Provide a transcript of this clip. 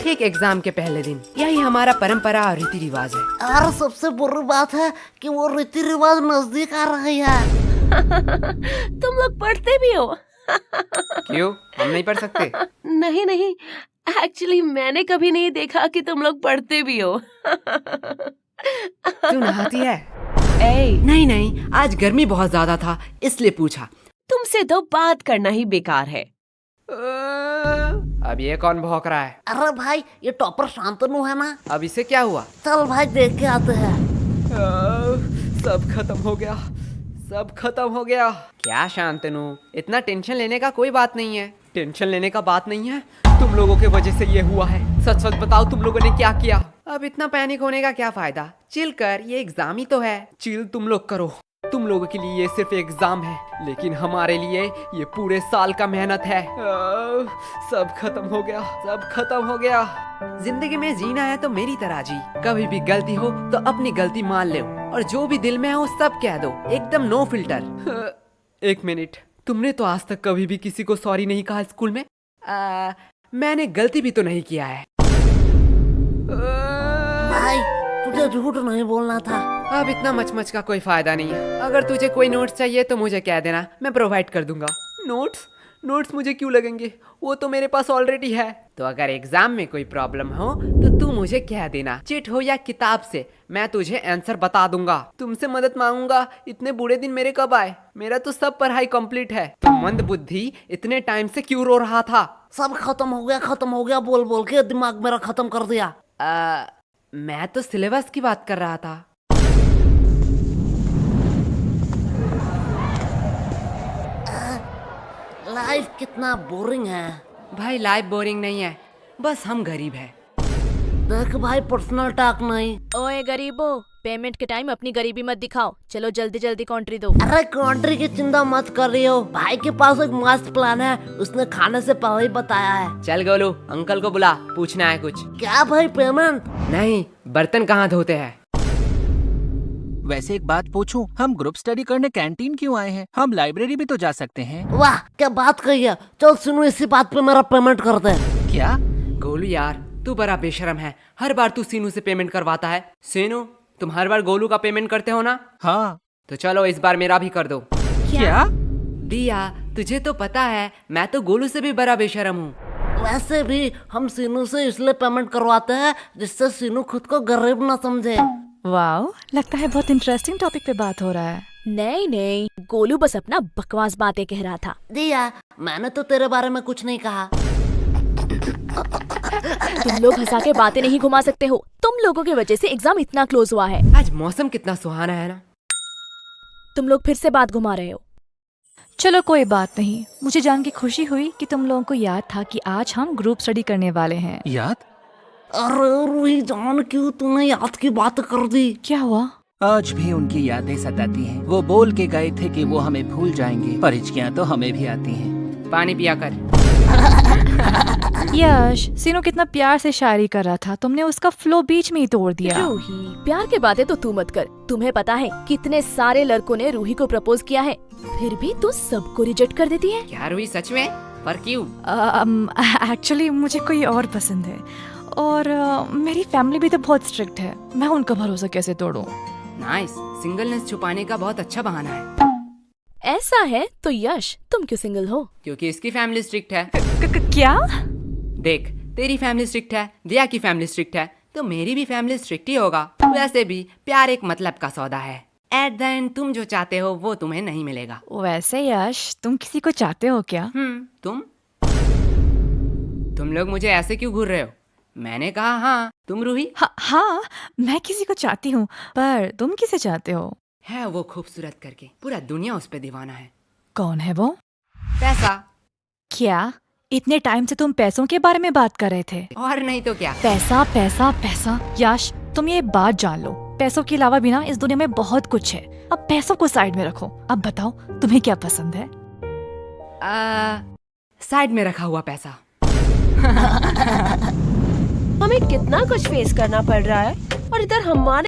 ठीक एग्जाम के पहले दिन। यही हमारा परंपरा और रीति रिवाज है। और सबसे बुरी बात है कि वो रीति रिवाज नजदीक आ रही है। तुम लोग पढ़ते भी हो? क्यों, हम नहीं पढ़ सकते? नहीं नहीं, एक्चुअली मैंने कभी नहीं देखा कि तुम लोग पढ़ते भी हो। तू नहाती है? ए, नहीं नहीं, आज गर्मी बहुत ज्यादा था इसलिए पूछा। तुमसे तो बात करना ही बेकार है। अब ये कौन भौंक रहा है? अरे भाई, ये टॉपर शांतनु है ना? अब इसे क्या हुआ? चल भाई देख के आते हैं। सब खत्म हो गया, सब खत्म हो गया। क्या शांतनु, इतना टेंशन लेने का कोई बात नहीं है। टेंशन लेने का बात नहीं है, तुम लोगों के वजह से ये हुआ है। सच सच बताओ, तुम लोगों ने क्या किया? अब इतना पैनिक होने का क्या फायदा? चिल कर, ये एग्जाम ही तो है। चिल तुम लोग करो। तुम लोगों के लिए ये सिर्फ एग्जाम है, लेकिन हमारे लिए ये पूरे साल का मेहनत है। सब खत्म हो गया, सब खत्म हो गया। जिंदगी में जीना है तो मेरी तरह जी। कभी भी गलती हो तो अपनी गलती मान लो, और जो भी दिल में है वो सब कह दो, एकदम नो फिल्टर। एक मिनट, तुमने तो आज तक कभी भी किसी को सॉरी नहीं कहा स्कूल में? मैंने गलती भी तो नहीं किया है। भाई तुझे झूठ नहीं बोलना था। अब इतना मचमच का कोई फायदा नहीं है। अगर तुझे कोई नोट्स चाहिए तो मुझे कह देना, मैं प्रोवाइड कर दूंगा। नोट्स? नोट्स मुझे क्यों लगेंगे? वो तो मेरे पास ऑलरेडी है। तो अगर एग्जाम में कोई प्रॉब्लम हो तो तू मुझे कह देना, चिट हो या किताब से, मैं तुझे आंसर बता दूंगा। तुमसे मदद मांगूंगा, इतने बुरे दिन मेरे कब आए? मेरा तो सब पढ़ाई कंप्लीट है। तो मंद बुद्धि इतने टाइम से क्यों रो रहा था? सब खत्म हो गया बोल बोल के दिमाग मेरा खत्म कर दिया। मैं तो सिलेबस की बात कर रहा था। लाइफ कितना बोरिंग है। भाई लाइफ बोरिंग नहीं है, बस हम गरीब हैं। देख भाई, पर्सनल टॉक नहीं। ओए गरीबो, पेमेंट के टाइम अपनी गरीबी मत दिखाओ। चलो जल्दी जल्दी कंट्री दो। अरे कंट्री की चिंता मत कर रही हो, भाई के पास एक मस्त प्लान है, उसने खाने से पहले ही बताया है। चल गोलू, अंकल को बुला, पूछना है कुछ। क्या भाई, पेमेंट? नहीं, बर्तन कहाँ धोते हैं? वैसे एक बात पूछूं, हम ग्रुप स्टडी करने कैंटीन क्यों आए हैं? हम लाइब्रेरी भी तो जा सकते हैं। वाह क्या बात कही है। चल सुनो, इसी बात पे मेरा पेमेंट कर दे। क्या? गोलू यार, तू बड़ा बेशरम है। हर बार तू सीनू से पेमेंट करवाता है। सीनू, तुम हर बार गोलू का पेमेंट करते हो ना? हाँ। तो चलो इस बार मेरा भी कर दो। क्या? दिया, तुझे तो पता है मैं तो गोलू से भी बड़ा बेशरम हूँ। वैसे भी हम सीनू से इसलिए पेमेंट करवाते हैं जिससे सीनू खुद को गरीब ना समझे। वाओ, लगता है बहुत इंटरेस्टिंग टॉपिक पे बात हो रहा है। नहीं नहीं, गोलू बस अपना बकवास बातें कह रहा था। दिया, मैंने तो तेरे बारे में कुछ नहीं कहा। तुम लोग हंसा के बातें नहीं घुमा सकते हो। तुम लोगों की वजह से एग्जाम इतना क्लोज हुआ है। आज मौसम कितना सुहाना है ना? तुम लोग फिर से बात घुमा रहे हो। चलो कोई बात नहीं, मुझे जान के खुशी हुई कि तुम लोगों को याद था कि आज हम ग्रुप स्टडी करने वाले हैं। याद? अरे रूही जान, क्यों तूने याद की बात कर दी? क्या हुआ? आज भी उनकी यादें सताती हैं। वो बोल के गए थे कि वो हमें भूल जाएंगे, पर हिचकियां तो हमें भी आती हैं। पानी पिया कर। यश, सीनू कितना प्यार से शायरी कर रहा था, तुमने उसका फ्लो बीच में ही तोड़ दिया। रूही, प्यार के बातें तो तू मत कर। तुम्हें पता है कितने सारे लड़कों ने रूही को प्रपोज किया है, फिर भी तू सबको रिजेक्ट कर देती है। क्या रूही, सच में? पर क्यों? एक्चुअली मुझे कोई और पसंद है, और मेरी फैमिली भी तो बहुत स्ट्रिक्ट है। मैं उनका भरोसा कैसे तोड़ूं? नाइस, सिंगलनेस छुपाने का बहुत अच्छा बहाना है। ऐसा है तो यश, तुम क्यों सिंगल हो? क्योंकि इसकी फैमिली स्ट्रिक्ट है। क्या? देख, तेरी फैमिली स्ट्रिक्ट है, दिया की फैमिली स्ट्रिक्ट है, तो मेरी भी फैमिली स्ट्रिक्ट ही होगा। वैसे भी प्यार एक मतलब का सौदा है। एट द एंड तुम जो चाहते हो वो तुम्हें नहीं मिलेगा। वैसे यश, तुम किसी को चाहते हो क्या? तुम लोग मुझे ऐसे क्यों घूर रहे हो? मैंने कहा हाँ। तुम रूही? हाँ, मैं किसी को चाहती हूँ, पर तुम किसे चाहते हो? है वो खूबसूरत करके, पूरा दुनिया उस पे दीवाना है। कौन है वो? पैसा। क्या? इतने टाइम से तुम पैसों के बारे में बात कर रहे थे। और नहीं तो क्या। पैसा पैसा पैसा। यश, तुम ये बात जान लो, पैसों के अलावा भी ना इस दुनिया में बहुत कुछ है। अब पैसों को साइड में रखो। अब बताओ तुम्हें क्या पसंद है? साइड में रखा हुआ पैसा। हमें कितना कुछ फेस करना पड़ रहा है, और इधर हमारे